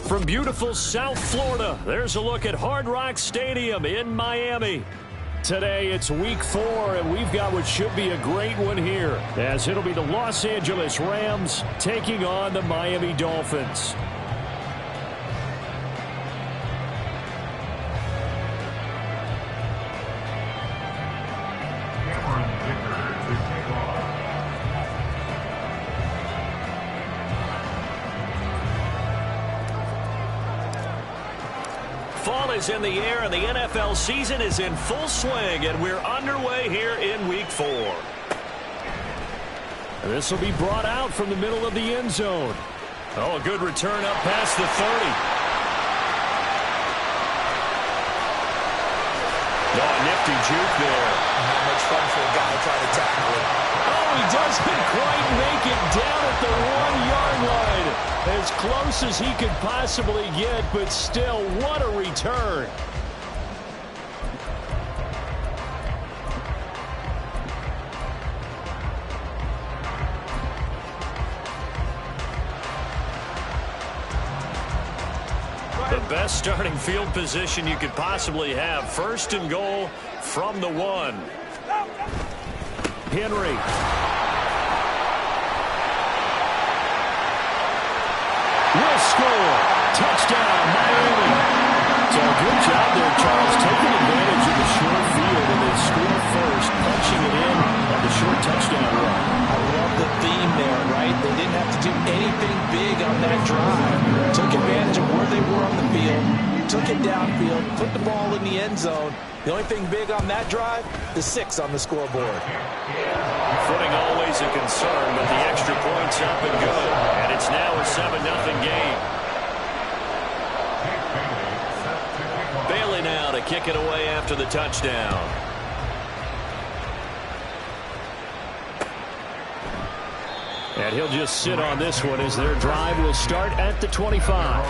From beautiful South Florida, there's a look at Hard Rock Stadium in Miami. Today, it's week 4, and we've got what should be a great one here, as it'll be the Los Angeles Rams taking on the Miami Dolphins. Fall is in the air, and the NFL season is in full swing, and we're underway here in Week 4. This will be brought out from the middle of the end zone. Oh, a good return up past the 30. Oh, nifty juke there. Not much fun for a guy trying to tackle it. Oh, he doesn't quite make it down at the 1-yard line. As close as he could possibly get, but still, what a return. The best starting field position you could possibly have. 1st and goal from the 1. Henry. Will score. Touchdown, Miami. So good job there, Charles, taking advantage of the short field, and they score first, punching it in on the short touchdown run. I love the theme there, right? They didn't have to do anything big on that drive. Took advantage of where they were on the field, took it downfield, put the ball in the end zone. The only thing big on that drive, the 6 on the scoreboard. Footing always a concern, but the extra point's up and good. And it's now a 7-0 game. Bailey now to kick it away after the touchdown. And he'll just sit on this one as their drive will start at the 25.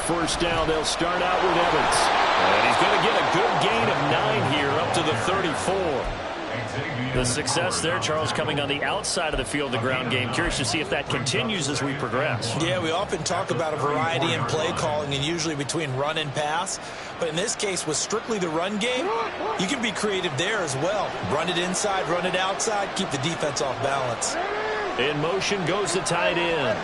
First down, they'll start out with Evans. And he's going to get a good gain of 9 here up to the 34. The success there, Charles, coming on the outside of the field, the ground game. Curious to see if that continues as we progress. Yeah, we often talk about a variety in play calling and usually between run and pass. But in this case, with strictly the run game, you can be creative there as well. Run it inside, run it outside, keep the defense off balance. In motion goes the tight end.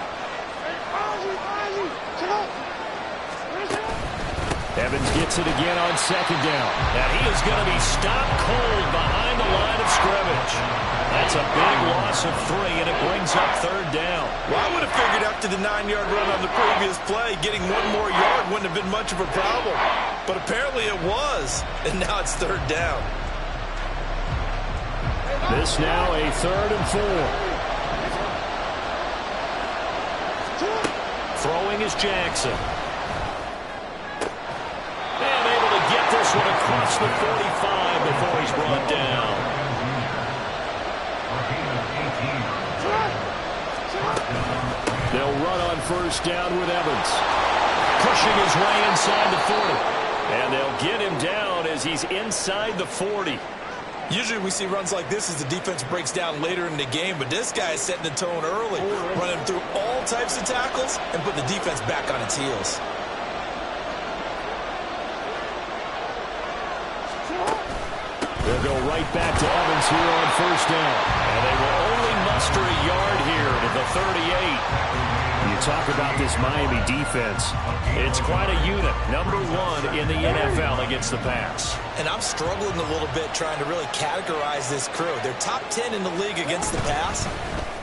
Evans gets it again on 2nd down. And he is going to be stopped cold behind the line of scrimmage. That's a big loss of 3, and it brings up 3rd down. Well, I would have figured after the 9-yard run on the previous play, getting 1 more yard wouldn't have been much of a problem. But apparently it was, and now it's 3rd down. This now a 3rd and 4. Throwing is Jackson. This one across the 45 before he's brought down. They'll run on 1st down with Evans. Pushing his way inside the 40. And they'll get him down as he's inside the 40. Usually we see runs like this as the defense breaks down later in the game, but this guy is setting the tone early, running through all types of tackles and put the defense back on its heels. They'll go right back to Evans here on 1st down. And they will only muster a yard here to the 38. You talk about this Miami defense. It's quite a unit. Number 1 in the NFL against the pass. And I'm struggling a little bit trying to really categorize this crew. They're top 10 in the league against the pass,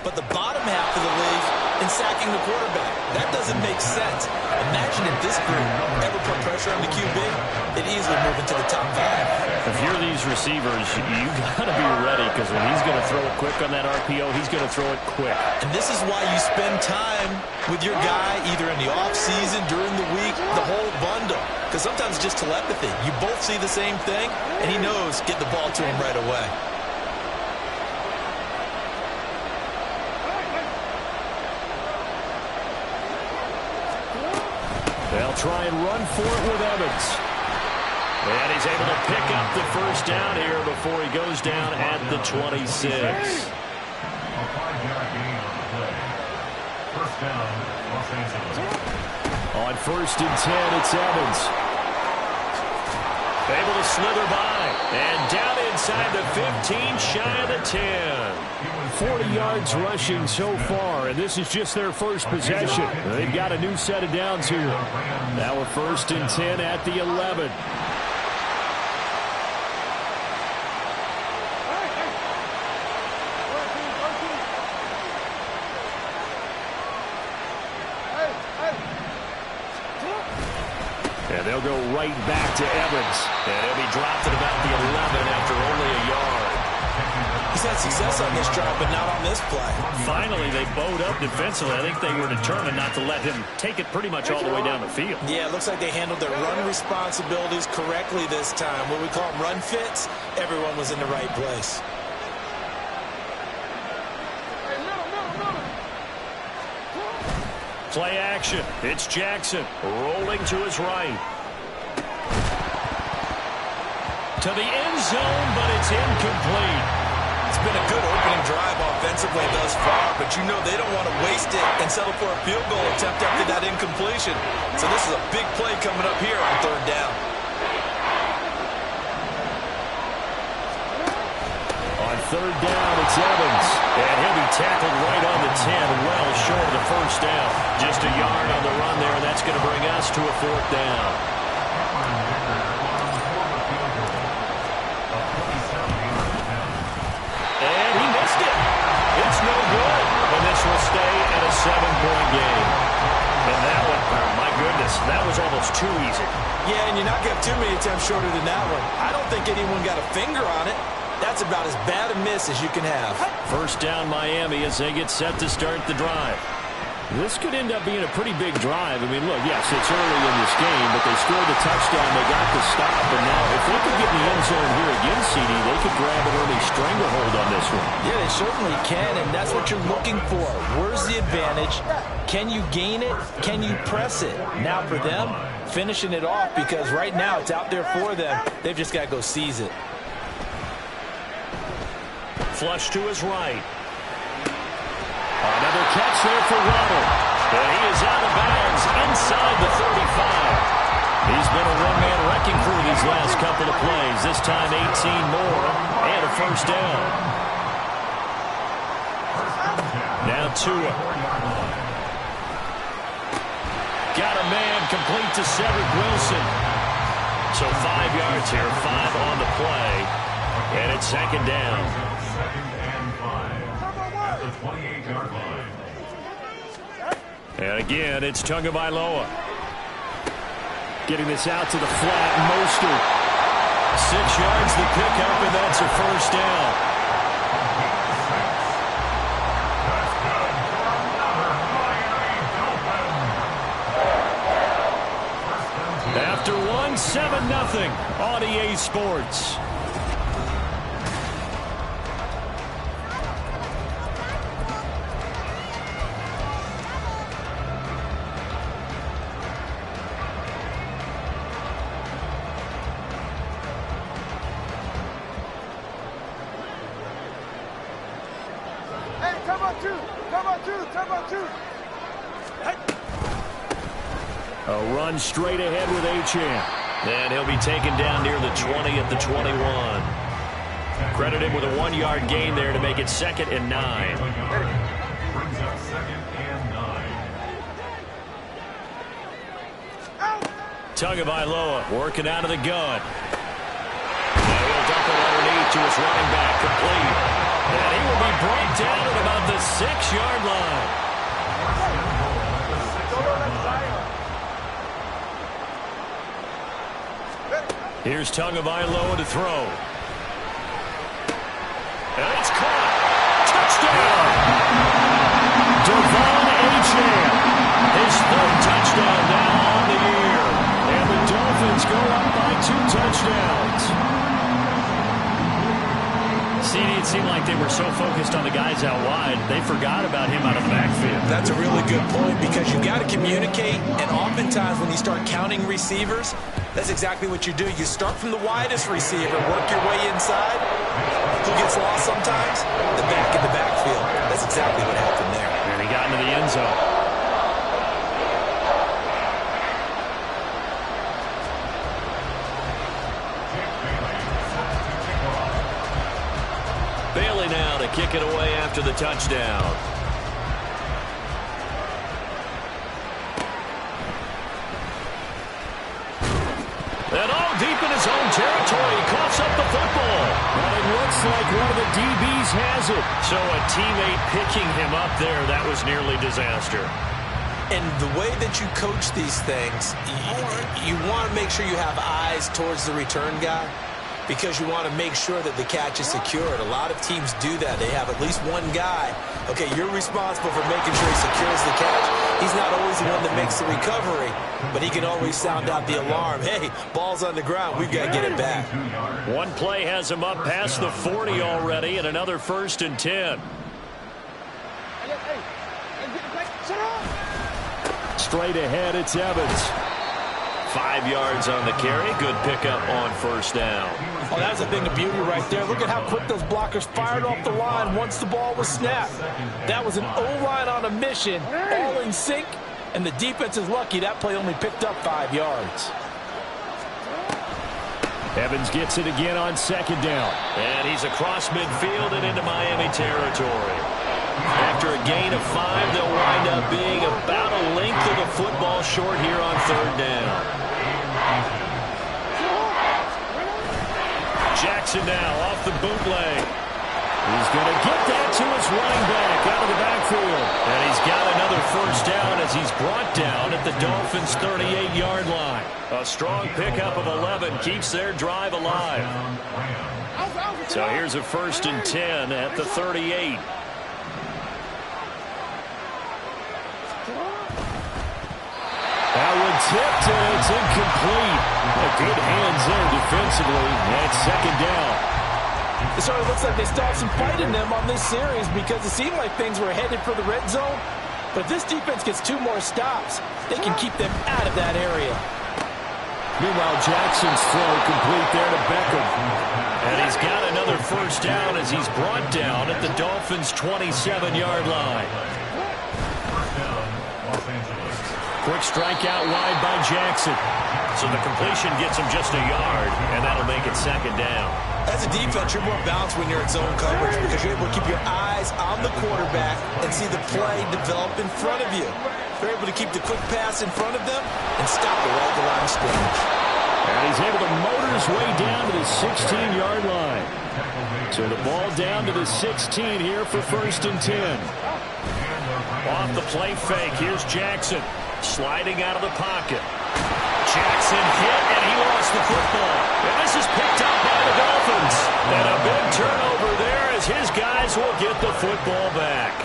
but the bottom half of the league in sacking the quarterback. That doesn't make sense. Imagine if this group ever put pressure on the QB, they'd easily move into the top 5. If you're these receivers, you got to be ready because when he's going to throw it quick on that RPO, he's going to throw it quick. And this is why you spend time with your guy either in the offseason, during the week, the whole bundle. Because sometimes it's just telepathy. You both see the same thing, and he knows get the ball to him right away. They'll try and run for it with Evans. And he's able to pick up the first down here before he goes down at the 26. On 1st and 10, it's Evans. Able to slither by. And down inside the 15, shy of the 10. 40 yards rushing so far, and this is just their first possession. They've got a new set of downs here. Now a 1st and 10 at the 11. And they'll go right back to Evans. And he'll be dropped at about the 11 after only a yard. He's had success on this drive, but not on this play. Finally, they bowed up defensively. I think they were determined not to let him take it pretty much all the way down the field. Yeah, it looks like they handled their run responsibilities correctly this time. What we call them run fits, everyone was in the right place. Play action. It's Jackson rolling to his right. To the end zone, but it's incomplete. It's been a good opening drive offensively thus far, but you know they don't want to waste it and settle for a field goal attempt after that incompletion. So this is a big play coming up here on 3rd down. On 3rd down, it's Evans. And he'll be tackled right on the 10, well short of the first down. Just a yard on the run there, and that's going to bring us to a 4th down. And he missed it. It's no good. And this will stay at a 7-point game. And that one, oh my goodness, that was almost too easy. Yeah, and you're not going to have too many attempts shorter than that one. I don't think anyone got a finger on it. That's about as bad a miss as you can have. 1st down Miami as they get set to start the drive. This could end up being a pretty big drive. I mean, look, yes, it's early in this game, but they scored the touchdown. They got the stop. And now if they could get in the end zone here again, CD, they could grab an early stranglehold on this one. Yeah, they certainly can, and that's what you're looking for. Where's the advantage? Can you gain it? Can you press it? Now for them, finishing it off, because right now it's out there for them. They've just got to go seize it. Flush to his right. Another catch there for Waddle. And he is out of bounds inside the 35. He's been a one-man wrecking crew these last couple of plays. This time 18 more and a 1st down. Now Tua. Got a man complete to Cedric Wilson. So 5 yards here, 5 on the play. And it's 2nd down. And again, it's Tagovailoa. Getting this out to the flat, Mostert. 6 yards the pickup, and that's a 1st down. After 1, 7-0 on EA Sports. A run straight ahead with Achane. And he'll be taken down near the 20 at the 21. Credit him with a 1-yard gain there to make it 2nd and 9. Brings up 2nd and 9. Tagovailoa working out of the gun. And he'll dump it underneath to his running back, complete. And he will be brought down at about the 6-yard line. Here's Tagovailoa to throw. And it's caught. Touchdown! Devon Achane. His third touchdown now on the year. And the Dolphins go up by 2 touchdowns. CD, it seemed like they were so focused on the guys out wide, they forgot about him out of the backfield. That's a really good point because you got to communicate, and oftentimes when you start counting receivers, that's exactly what you do. You start from the widest receiver, work your way inside. Who gets lost sometimes? The back in the backfield. That's exactly what happened there. And he got into the end zone. Bailey now to kick it away after the touchdown. And all deep in his own territory, he coughs up the football. And it looks like one of the DBs has it. So a teammate picking him up there, that was nearly disaster. And the way that you coach these things, you want to make sure you have eyes towards the return guy, because you want to make sure that the catch is secured. A lot of teams do that. They have at least one guy. Okay, you're responsible for making sure he secures the catch. He's not always the one that makes the recovery, but he can always sound out the alarm. Hey, ball's on the ground. We've got to get it back. One play has him up past the 40 already, and another 1st and 10. Straight ahead, it's Evans. 5 yards on the carry. Good pickup on 1st down. Oh, that's a thing of beauty right there. Look at how quick those blockers fired off the line once the ball was snapped. That was an O-line on a mission, all in sync, and the defense is lucky that play only picked up 5 yards. Evans gets it again on 2nd down. And he's across midfield and into Miami territory. After a gain of 5, they'll wind up being about a length of the football short here on 3rd down. Jackson now off the bootleg. He's going to get that to his running back out of the backfield. And he's got another 1st down as he's brought down at the Dolphins' 38-yard line. A strong pickup of 11 keeps their drive alive. So here's a 1st and 10 at the 38. That one tipped, and it's incomplete. A good hands there defensively. That's 2nd down. It sort of looks like they still have some fight in them on this series because it seemed like things were headed for the red zone. But if this defense gets 2 more stops, they can keep them out of that area. Meanwhile, Jackson's throw complete there to Beckham. And he's got another 1st down as he's brought down at the Dolphins' 27-yard line. Quick strike out wide by Jackson. So the completion gets him just a yard, and that'll make it 2nd down. As a defense, you're more balanced when you're in zone coverage because you're able to keep your eyes on the quarterback and see the play develop in front of you. You're able to keep the quick pass in front of them and stop it right at the line of scrimmage. And he's able to motor his way down to the 16-yard line. So the ball down to the 16 here for 1st and 10. Off the play fake, here's Jackson. Sliding out of the pocket. Jackson hit, and he lost the football. And this is picked up by the Dolphins. And a big turnover there as his guys will get the football back.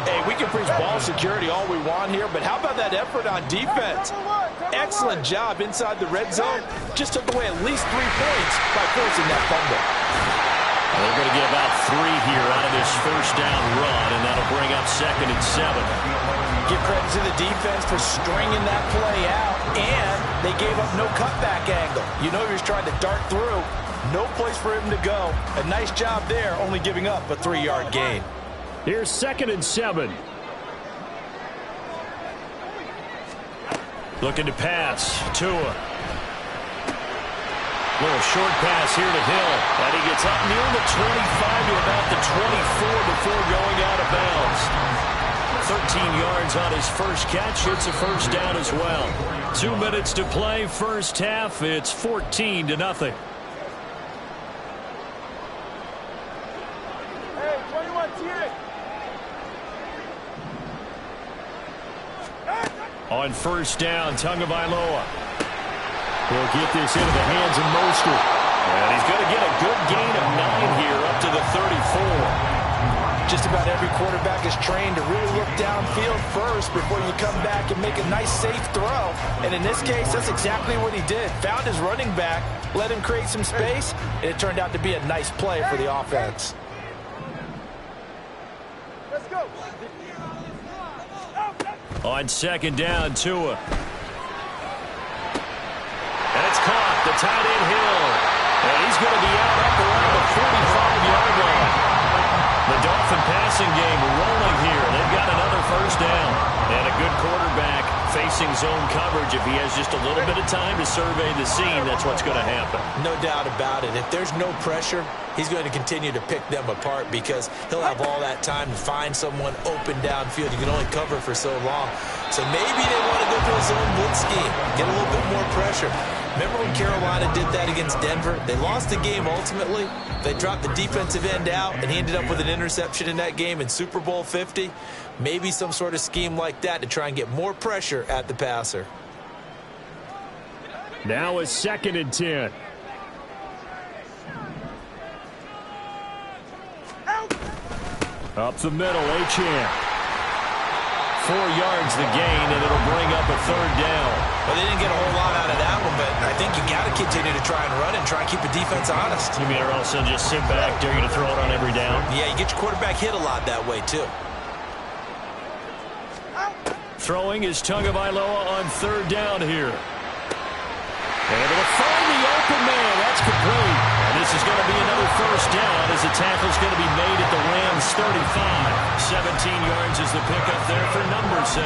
Hey, we can preach ball security all we want here, but how about that effort on defense? Excellent job inside the red zone. Just took away at least 3 points by forcing that fumble. They're going to get about 3 here out of this 1st down run, and that'll bring up 2nd and 7. Give credit to the defense for stringing that play out, and they gave up no cutback angle. You know he was trying to dart through. No place for him to go. A nice job there, only giving up a 3-yard gain. Here's 2nd and 7. Looking to pass. Tua. Little short pass here to Hill. And he gets up near the 25 to about the 24 before going out of bounds. 13 yards on his first catch. It's a 1st down as well. 2 minutes to play. 1st half. It's 14-0. Hey, 21 T. On 1st down, Tagovailoa. He'll get this into the hands of Mostert. And he's going to get a good gain of 9 here up to the 34. Just about every quarterback is trained to really look downfield first before you come back and make a nice, safe throw. And in this case, that's exactly what he did. Found his running back, let him create some space, and it turned out to be a nice play for the offense. Let's go. On second down, Tua. And it's caught. The tight end Hill. And he's going to be out up around the 45-yard line. The Dolphin passing game rolling here. They've got another first down. And a good quarterback facing zone coverage. If he has just a little bit of time to survey the scene, that's what's going to happen. No doubt about it. If there's no pressure, he's going to continue to pick them apart because he'll have all that time to find someone open downfield. You can only cover for so long. So maybe they want to go to a zone blitz scheme, get a little bit more pressure. Remember when Carolina did that against Denver? They lost the game ultimately. They dropped the defensive end out, and he ended up with an interception in that game in Super Bowl 50. Maybe some sort of scheme like that to try and get more pressure at the passer. Now is 2nd and 10. Up the middle, Achane. 4 yards the gain, and it'll bring up a 3rd down. Well, they didn't get a whole lot out of that one, but I think you got to continue to try and run and try and keep the defense honest. You mean or else they'll just sit back, dare you to throw it on every down? Yeah, you get your quarterback hit a lot that way, too. Throwing is Tagovailoa on 3rd down here. And it'll find the open man. That's complete. And this is going to be another first down as the tackle's going to be made at the Rams' 35. 17 yards is the pickup there for number 17.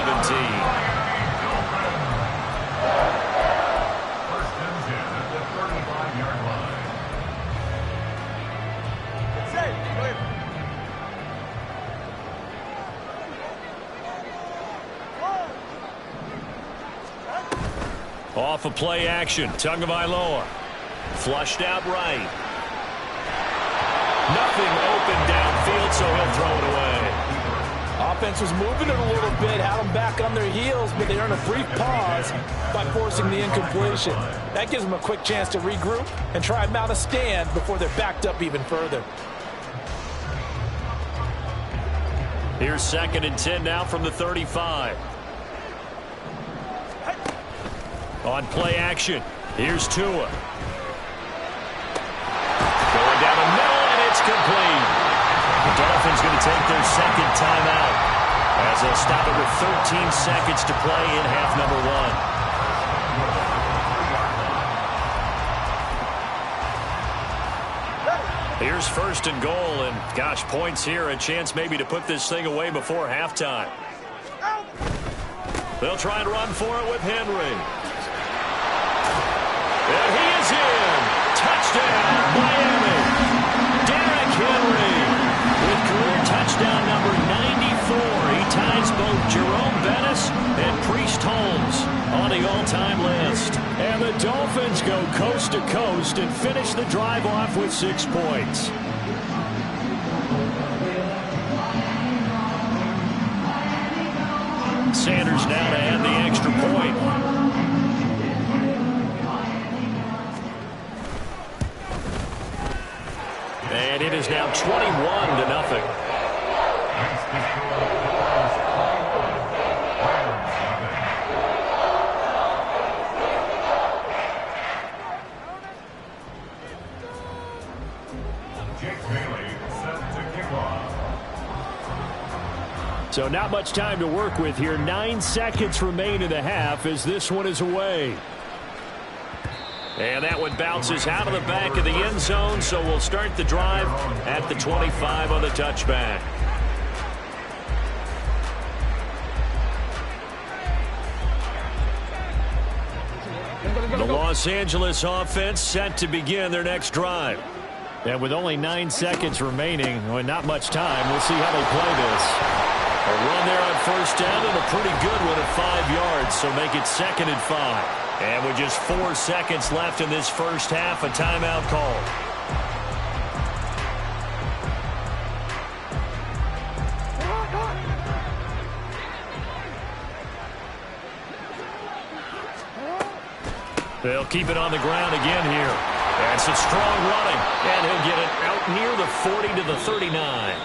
Off of play action, Tagovailoa. Flushed out right. Nothing open downfield, so he'll throw it away. Offense was moving it a little bit, had them back on their heels, but they earned a brief pause by forcing the incompletion. That gives them a quick chance to regroup and try and mount a stand before they're backed up even further. Here's 2nd and 10 now from the 35. On play action, here's Tua. Going down the middle, and it's complete. The Dolphins going to take their 2nd timeout as they'll stop it with 13 seconds to play in half number 1. Here's 1st and goal, and gosh, points here, a chance maybe to put this thing away before halftime. They'll try and run for it with Henry. And he is in. Touchdown, Miami. Derrick Henry with career touchdown number 94. He ties both Jerome Bettis and Priest Holmes on the all-time list. And the Dolphins go coast to coast and finish the drive off with 6 points. Sanders now to add the extra point. And it is now 21-0. So not much time to work with here. 9 seconds remain in the half as this one is away. And that one bounces out of the back of the end zone, so we'll start the drive at the 25 on the touchback. The Los Angeles offense set to begin their next drive. And with only 9 seconds remaining, and not much time, we'll see how they play this. A run there on 1st down and a pretty good one at 5 yards, so make it 2nd and 5. And with just 4 seconds left in this first half, a timeout call. They'll keep it on the ground again here. And some strong running. And he'll get it out near the 40 to the 39.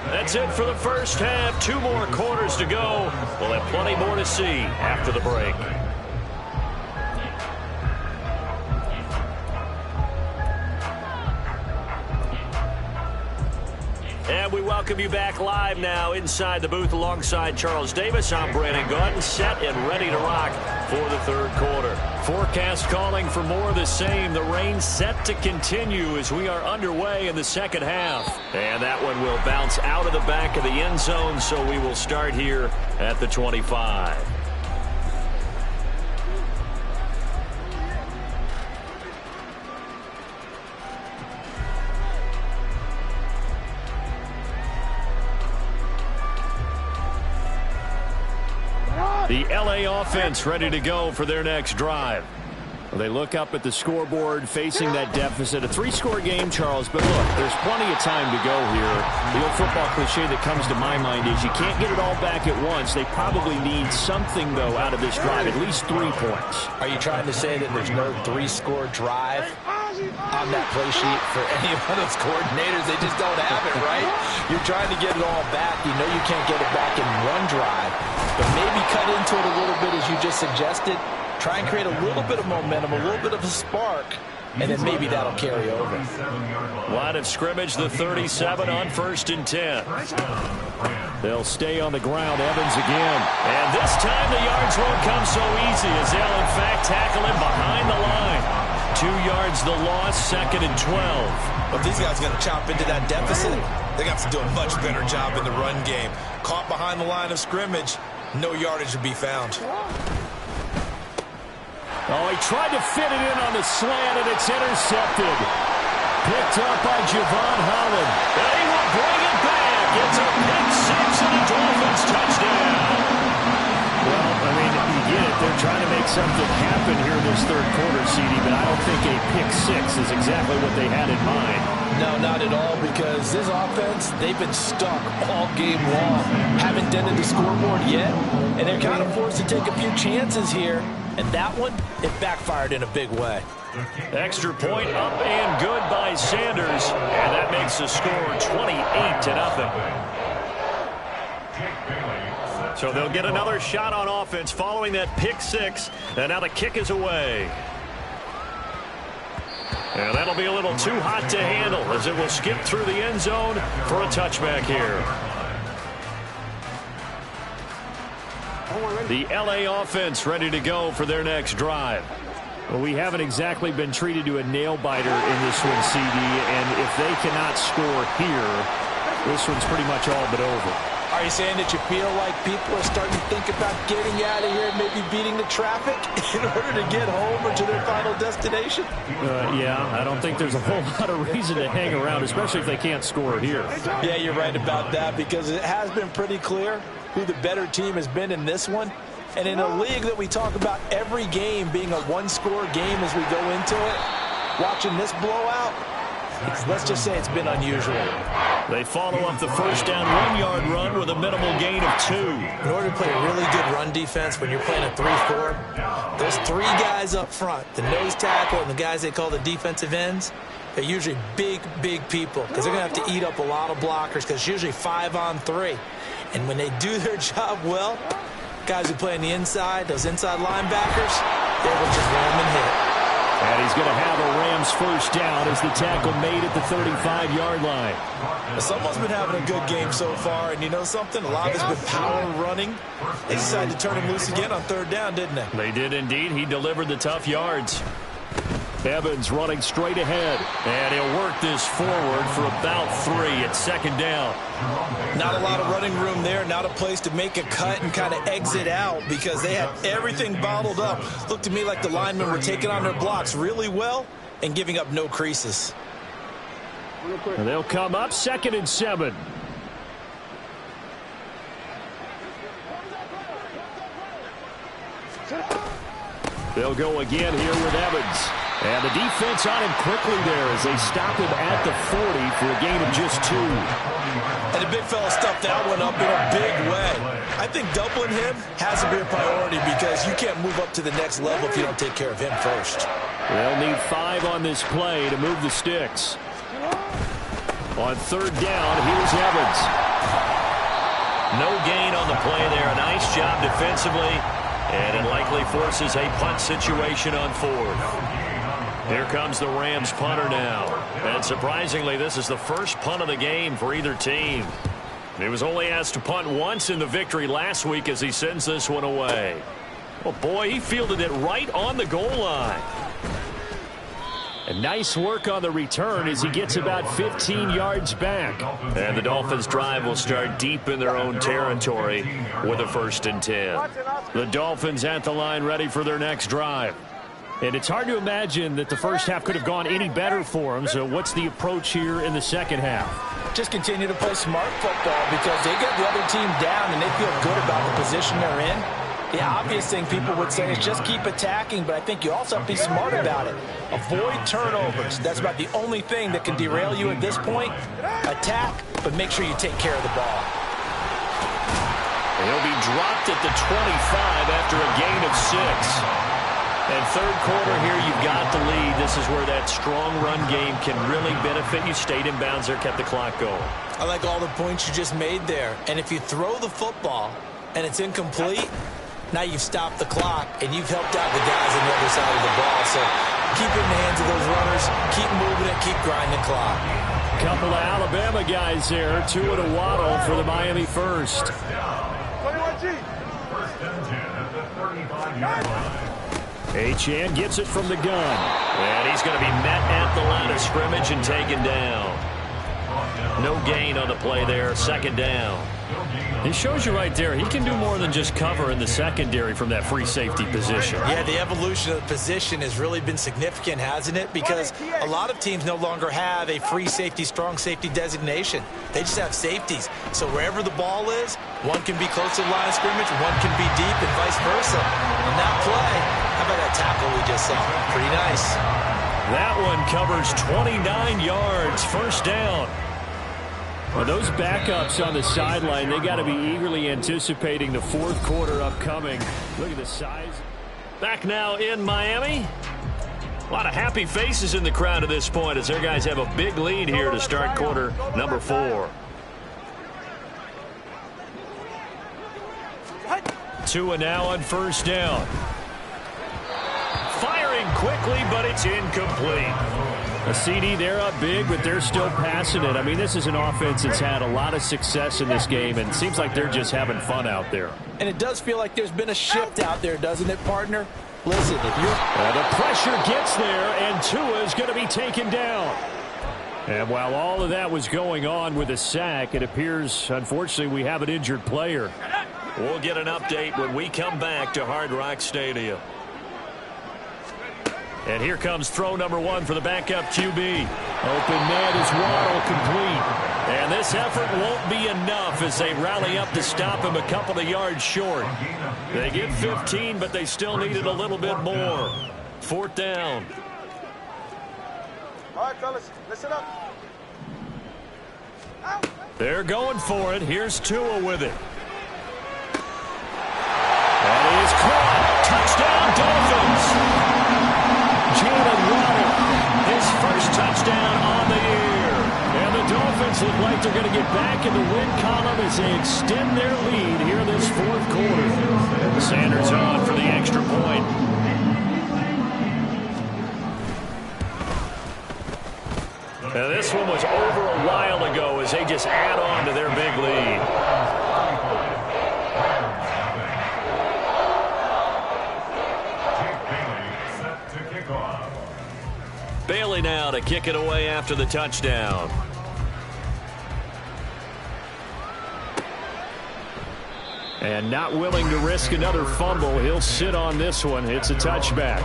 That's it for the first half. 2 more quarters to go. We'll have plenty more to see after the break. And we welcome you back live now inside the booth alongside Charles Davis. I'm Brandon Gaudin, set and ready to rock for the third quarter. Forecast calling for more of the same. The rain set to continue as we are underway in the second half. And that one will bounce out of the back of the end zone, so we will start here at the 25. The L.A. offense ready to go for their next drive. Well, they look up at the scoreboard facing that deficit. A 3-score game, Charles, but look, there's plenty of time to go here. The old football cliche that comes to my mind is you can't get it all back at once. They probably need something, though, out of this drive, at least 3 points. Are you trying to say that there's no 3-score drive on that play sheet for any of those coordinators? They just don't have it, right? You're trying to get it all back. You know you can't get it back in one drive, but maybe cut into it a little bit as you just suggested. Try and create a little bit of momentum, a little bit of a spark, and then maybe that'll carry over. Line of scrimmage, the 37 on 1st and 10. They'll stay on the ground. Evans again. And this time the yards won't come so easy as they'll, in fact, tackle him behind the line. 2 yards the loss, 2nd and 12. But these guys are going to chop into that deficit. They got to do a much better job in the run game. Caught behind the line of scrimmage, no yardage to be found. Oh, he tried to fit it in on the slant, and it's intercepted. Picked up by Javon Holland. And he will bring it back. It's a pick 6 and a Dolphins touchdown. Well, I mean, you get it. They're trying to make something happen here in this third quarter, CD, but I don't think a pick 6 is exactly what they had in mind. No, not at all, because this offense, they've been stuck all game long. Haven't dented the scoreboard yet, and they're kind of forced to take a few chances here. And that one, it backfired in a big way. Extra point up and good by Sanders. And that makes the score 28-0. So they'll get another shot on offense following that pick 6. And now the kick is away. And that'll be a little too hot to handle as it will skip through the end zone for a touchback here. The L.A. offense ready to go for their next drive. Well, we haven't exactly been treated to a nail-biter in this one, CD, and if they cannot score here, this one's pretty much all but over. Are you saying that you feel like people are starting to think about getting out of here and maybe beating the traffic in order to get home or to their final destination? Yeah, I don't think there's a whole lot of reason to hang around, especially if they can't score here. Yeah, you're right about that, because it has been pretty clear who the better team has been in this one. And in a league that we talk about every game being a one-score game as we go into it, watching this blowout, let's just say it's been unusual. They follow up the first down 1-yard run with a minimal gain of 2. In order to play a really good run defense when you're playing a 3-4, those 3 guys up front, the nose tackle and the guys they call the defensive ends, they're usually big, big people because they're going to have to eat up a lot of blockers because it's usually 5-on-3. And when they do their job well, guys who play on the inside, those inside linebackers, they will just ram and hit. And he's going to have a Rams first down as the tackle made at the 35-yard line. Someone's been having a good game so far, and you know something? A lot of it's been power running. They decided to turn him loose again on 3rd down, didn't they? They did indeed. He delivered the tough yards. Evans running straight ahead, and he'll work this forward for about 3 at 2nd down. Not a lot of running room there, not a place to make a cut and kind of exit out because they had everything bottled up. Looked to me like the linemen were taking on their blocks really well and giving up no creases. And they'll come up 2nd and 7. They'll go again here with Evans. And the defense on him quickly there as they stop him at the 40 for a gain of just 2. And the big fella stuffed that one up in a big way. I think doubling him has to be a priority because you can't move up to the next level if you don't take care of him first. They'll need 5 on this play to move the sticks. On third down, here's Evans. No gain on the play there. A nice job defensively. And it likely forces a punt situation on fourth. Here comes the Rams punter now. And surprisingly, this is the first punt of the game for either team. He was only asked to punt once in the victory last week as he sends this one away. Well, boy, he fielded it right on the goal line. And nice work on the return as he gets about 15 yards back. And the Dolphins' drive will start deep in their own territory with a 1st and 10. The Dolphins at the line ready for their next drive. And it's hard to imagine that the first half could have gone any better for them. So what's the approach here in the second half? Just continue to play smart football because they get the other team down and they feel good about the position they're in. The obvious thing people would say is just keep attacking, but I think you also have to be smart about it. Avoid turnovers. That's about the only thing that can derail you at this point. Attack, but make sure you take care of the ball. He'll be dropped at the 25 after a gain of 6. And third quarter here, you've got the lead. This is where that strong run game can really benefit you. Stayed in bounds there, kept the clock going. I like all the points you just made there. And if you throw the football and it's incomplete, now you've stopped the clock and you've helped out the guys on the other side of the ball. So keep it in the hands of those runners, keep moving it, keep grinding the clock. Couple of Alabama guys there, Tua to Waddle for the Miami first. 21G. Achane gets it from the gun. And he's going to be met at the line of scrimmage and taken down. No gain on the play there, 2nd down. He shows you right there, he can do more than just cover in the secondary from that free safety position. Yeah, the evolution of the position has really been significant, hasn't it? Because a lot of teams no longer have a free safety, strong safety designation. They just have safeties. So wherever the ball is, one can be close to the line of scrimmage, one can be deep, and vice versa. On that play, how about that tackle we just saw? Pretty nice. That one covers 29 yards, 1st down. Well, those backups on the sideline, they got to be eagerly anticipating the 4th quarter upcoming. Look at the size. Back now in Miami. A lot of happy faces in the crowd at this point as their guys have a big lead here to start quarter number 4. Tua now on 1st down. Firing quickly, but it's incomplete. A CD, they're up big, but they're still passing it. I mean, this is an offense that's had a lot of success in this game, and it seems like they're just having fun out there. And it does feel like there's been a shift out there, doesn't it, partner? Listen, if you're... the pressure gets there, and Tua is going to be taken down. And while all of that was going on with a sack, it appears, unfortunately, we have an injured player. We'll get an update when we come back to Hard Rock Stadium. And here comes throw number 1 for the backup QB. Open man is Waddle, complete. And this effort won't be enough as they rally up to stop him a couple of yards short. They get 15, but they still needed a little bit more. 4th down. All right, fellas, listen up. They're going for it. Here's Tua with it. And he is caught. Touchdown, Dolphins. Jalen Waddle, his first touchdown on the year. And the Dolphins look like they're going to get back in the win column as they extend their lead here this 4th quarter. Sanders on for the extra point. Now this one was over a while ago as they just add on to their big lead. Bailey now to kick it away after the touchdown. And not willing to risk another fumble. He'll sit on this one. It's a touchback.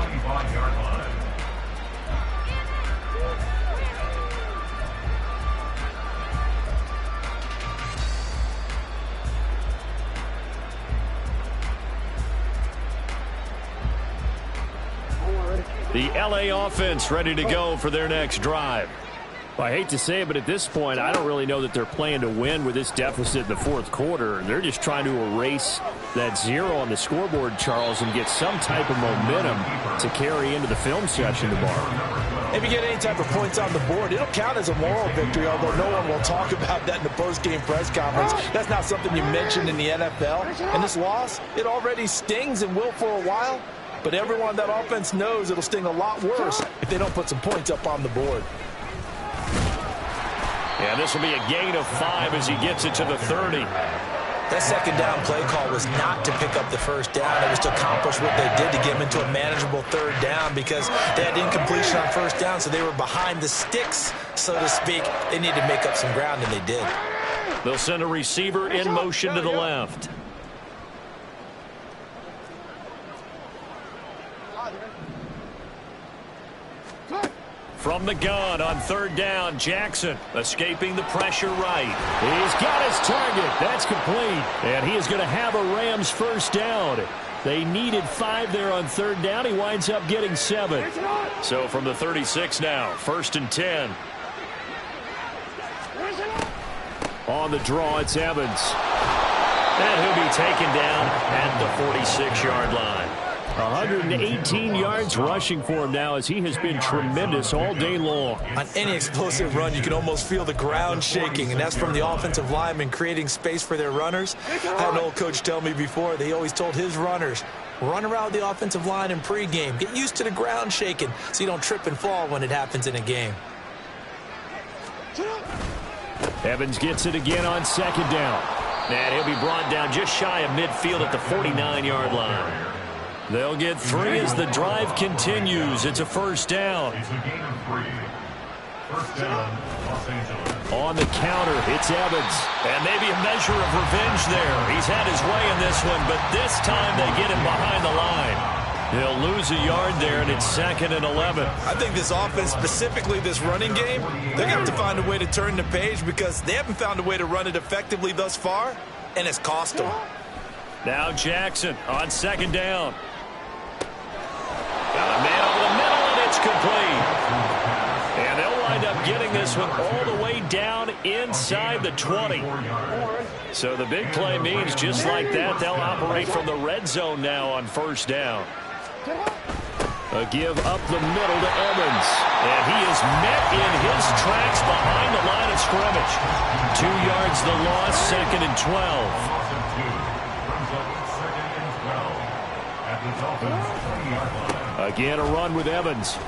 The LA offense ready to go for their next drive. Well, I hate to say it, but at this point, I don't really know that they're playing to win with this deficit in the fourth quarter. They're just trying to erase that 0 on the scoreboard, Charles, and get some type of momentum to carry into the film session tomorrow. If you get any type of points on the board, it'll count as a moral victory, although no one will talk about that in the post-game press conference. That's not something you mentioned in the NFL. And this loss, it already stings and will for a while, but everyone on that offense knows it'll sting a lot worse if they don't put some points up on the board. Yeah, this will be a gain of 5 as he gets it to the 30. That second down play call was not to pick up the first down. It was to accomplish what they did to get them into a manageable third down because they had incompletion on first down, so they were behind the sticks, so to speak. They needed to make up some ground, and they did. They'll send a receiver in motion to the left. From the gun on third down, Jackson escaping the pressure right. He's got his target. That's complete. And he is going to have a Rams first down. They needed 5 there on third down. He winds up getting 7. So from the 36 now, 1st and 10. On the draw, it's Evans. And he'll be taken down at the 46-yard line. 118 yards rushing for him now as he has been tremendous all day long. On any explosive run, you can almost feel the ground shaking, and that's from the offensive linemen creating space for their runners. I had an old coach tell me before, they always told his runners, run around the offensive line in pregame. Get used to the ground shaking so you don't trip and fall when it happens in a game. Evans gets it again on second down. And he'll be brought down just shy of midfield at the 49-yard line. They'll get 3 as the drive continues. It's a first down. On the counter, it's Evans. And maybe a measure of revenge there. He's had his way in this one, but this time they get him behind the line. He'll lose a yard there, and it's 2nd and 11. I think this offense, specifically this running game, they're going to have to find a way to turn the page because they haven't found a way to run it effectively thus far, and it's cost them. Now Jackson on second down. Got a man over the middle, and it's complete. And they'll wind up getting this one all the way down inside the 20. So the big play means just like that, they'll operate from the red zone now on first down. A give up the middle to Evans. And he is met in his tracks behind the line of scrimmage. 2 yards the loss, 2nd and 12. Again, a run with Evans.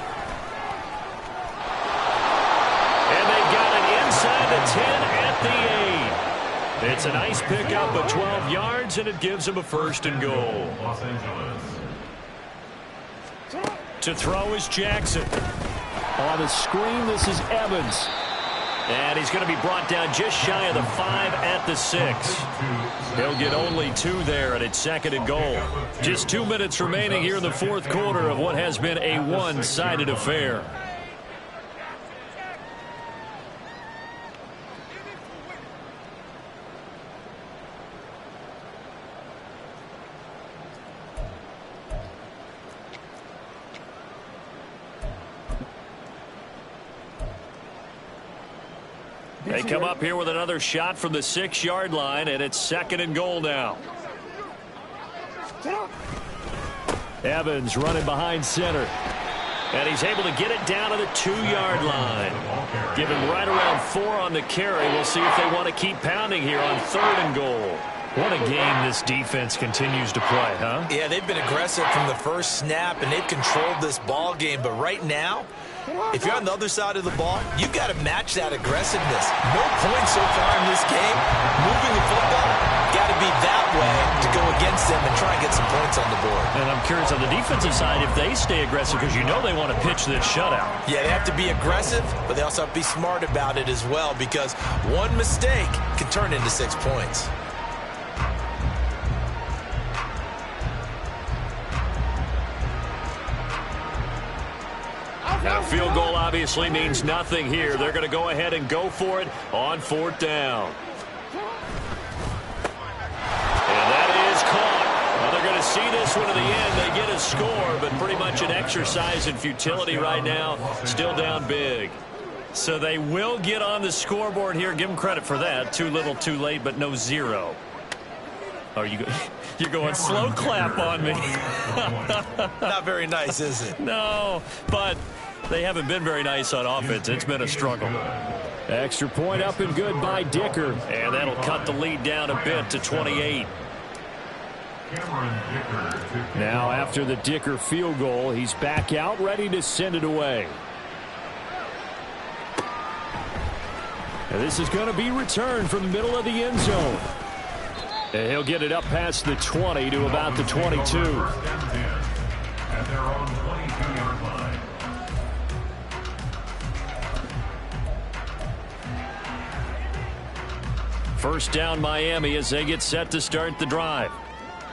And they got it inside the 10 at the 8. It's a nice pickup of 12 yards, and it gives him a 1st and goal. To throw is Jackson. On the screen, this is Evans. And he's going to be brought down just shy of the 5 at the 6. He'll get only 2 there, and it's 2nd and goal. Just 2 minutes remaining here in the fourth quarter of what has been a one-sided affair. They come up here with another shot from the 6-yard line, and it's 2nd and goal now. Evans running behind center. And he's able to get it down to the 2-yard line. Give him right around 4 on the carry. We'll see if they want to keep pounding here on 3rd and goal. What a game this defense continues to play, huh? Yeah, they've been aggressive from the first snap, and they've controlled this ball game. But right now, if you're on the other side of the ball, you've got to match that aggressiveness. No points so far in this game. Moving the football, got to be that way to go against them and try and get some points on the board. And I'm curious on the defensive side if they stay aggressive because you know they want to pitch this shutout. Yeah, they have to be aggressive, but they also have to be smart about it as well because one mistake can turn into 6 points. Now, field goal obviously means nothing here. They're going to go ahead and go for it on 4th down. And that is caught. Well, they're going to see this one to the end. They get a score, but pretty much an exercise in futility right now. Still down big. So they will get on the scoreboard here. Give them credit for that. Too little, too late, but no zero. Oh, you're going slow clap on me. Not very nice, is it? No, but they haven't been very nice on offense. It's been a struggle. Extra point up and good by Dicker. And that'll cut the lead down a bit to 28. Now after the Dicker field goal, he's back out ready to send it away. And this is going to be returned from the middle of the end zone. And he'll get it up past the 20 to about the 22. At their own 22-yard line. First down Miami as they get set to start the drive.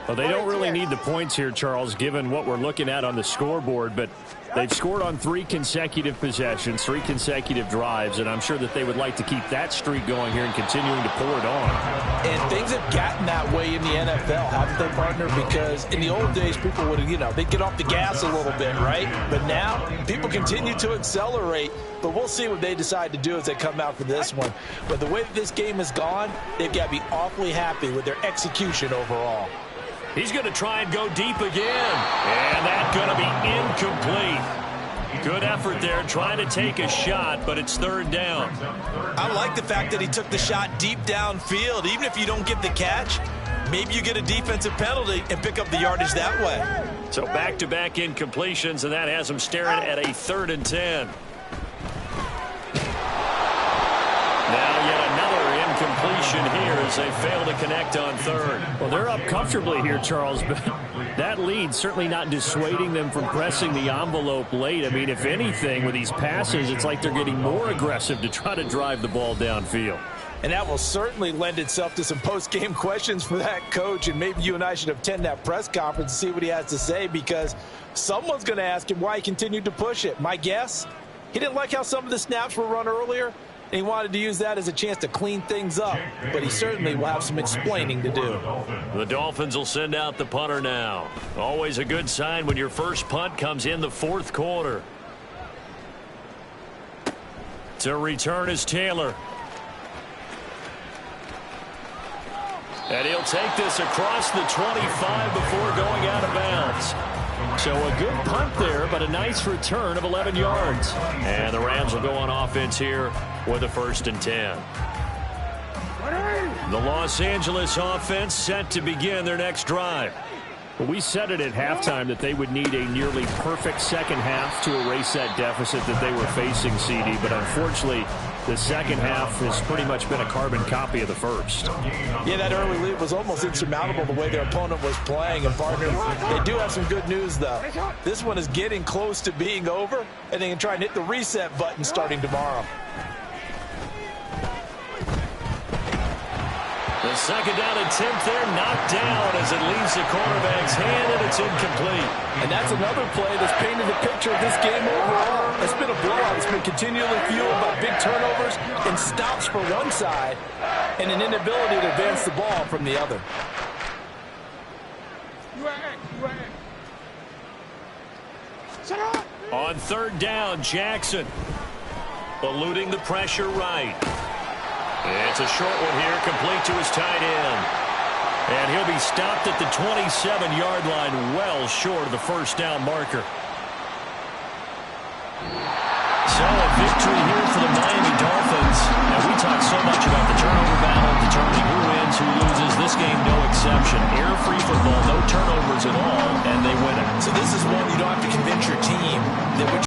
Well, they don't really need the points here, Charles, given what we're looking at on the scoreboard, but they've scored on 3 consecutive possessions, 3 consecutive drives, and I'm sure that they would like to keep that streak going here and continuing to pour it on. And things have gotten that way in the NFL, haven't they, partner? Because in the old days, people would, they'd get off the gas a little bit, right? But now, people continue to accelerate, but we'll see what they decide to do as they come out for this one. But the way that this game has gone, they've got to be awfully happy with their execution overall. He's going to try and go deep again. And that's going to be incomplete. Good effort there trying to take a shot, but it's third down. I like the fact that he took the shot deep downfield. Even if you don't get the catch, maybe you get a defensive penalty and pick up the yardage that way. So back-to-back incompletions, and that has him staring at a 3rd and 10. Now yet another incompletion here as they fail to connect on 3rd. Well, they're up comfortably here, Charles, but that lead certainly not dissuading them from pressing the envelope late. I mean, if anything, with these passes, it's like they're getting more aggressive to try to drive the ball downfield. And that will certainly lend itself to some post-game questions for that coach, and maybe you and I should attend that press conference and see what he has to say, because someone's going to ask him why he continued to push it. My guess, he didn't like how some of the snaps were run earlier, and he wanted to use that as a chance to clean things up, but he certainly will have some explaining to do. The Dolphins will send out the punter now. Always a good sign when your first punt comes in the 4th quarter. To return is Taylor. And he'll take this across the 25 before going out of bounds. So a good punt there, but a nice return of 11 yards. And the Rams will go on offense here with a 1st and 10. The Los Angeles offense set to begin their next drive. Well, we said it at halftime that they would need a nearly perfect second half to erase that deficit that they were facing, CD, but unfortunately the second half has pretty much been a carbon copy of the first. Yeah, that early lead was almost insurmountable the way their opponent was playing. And, partner, they do have some good news, though. This one is getting close to being over, and they can try and hit the reset button starting tomorrow. The second down attempt there knocked down as it leaves the quarterback's hand, and it's incomplete. And that's another play that's painted the picture of this game overall. It's been a blowout. It's been continually fueled by big turnovers and stops for one side and an inability to advance the ball from the other. On 3rd down, Jackson eluding the pressure right. It's a short one here, complete to his tight end. And he'll be stopped at the 27-yard line, well short of the first down marker. So a victory here for the Miami Dolphins. And we talk so much about the turnover battle, determining who wins, who loses. This game, no exception. Error-free football, no turnovers at all, and they win it. So this is one you don't have to convince your team that